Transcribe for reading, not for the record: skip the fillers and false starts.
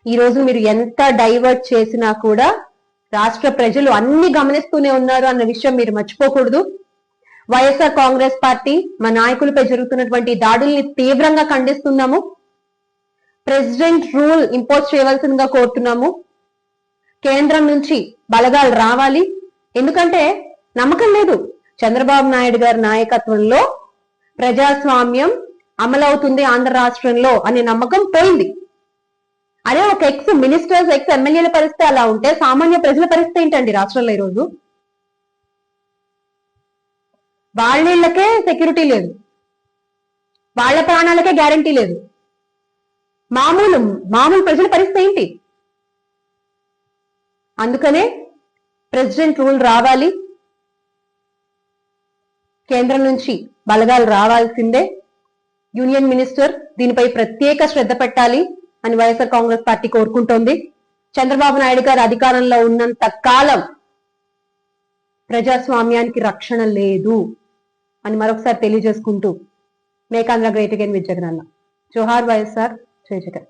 ఈ రోజు మీరు ఎంత డైవర్ట్ చేసినా కూడా రాష్ట్ర ప్రజలు అన్ని గమనిస్తూనే ఉన్నారు అన్న విషయం మీరు మర్చిపోకూడదు. వైఎస్ఆర్ కాంగ్రెస్ పార్టీ మా నాయకులపై జరుగుతున్నటువంటి దాడుల్ని తీవ్రంగా ఖండిస్తున్నాము. ప్రెసిడెంట్ రూల్ ఇంపోజ్ చేయవలసిందిగా కోరుతున్నాము. కేంద్రం నుంచి బలగాలు రావాలి. ఎందుకంటే నమ్మకం లేదు. చంద్రబాబు నాయుడు గారి నాయకత్వంలో ప్రజాస్వామ్యం అమలవుతుంది ఆంధ్ర రాష్ట్రంలో అనే నమ్మకం పోయింది. అదే ఒక ఎక్స్ మినిస్టర్స్, ఎక్స్ ఎమ్మెల్యేల పరిస్థితి అలా ఉంటే సామాన్య ప్రజల పరిస్థితి ఏంటండి రాష్ట్రంలో ఈరోజు? వాళ్ళకే సెక్యూరిటీ లేదు, వాళ్ళ ప్రాణాలకే గ్యారంటీ లేదు. మామూలు ప్రజల పరిస్థితి ఏంటి? అందుకనే ప్రెసిడెంట్ రూల్ రావాలి, కేంద్రం నుంచి బలగాలు రావాల్సిందే. యూనియన్ మినిస్టర్ దీనిపై ప్రత్యేక శ్రద్ధ పెట్టాలి అని వైఎస్ఆర్ కాంగ్రెస్ పార్టీ కోరుకుంటోంది. చంద్రబాబు నాయుడు గారు అధికారంలో ఉన్నంత కాలం ప్రజాస్వామ్యానికి రక్షణ లేదు అని మరొకసారి తెలియజేసుకుంటూ make Andhra great again with Jagananna. జోహార్ వైఎస్ఆర్, జై జగన్.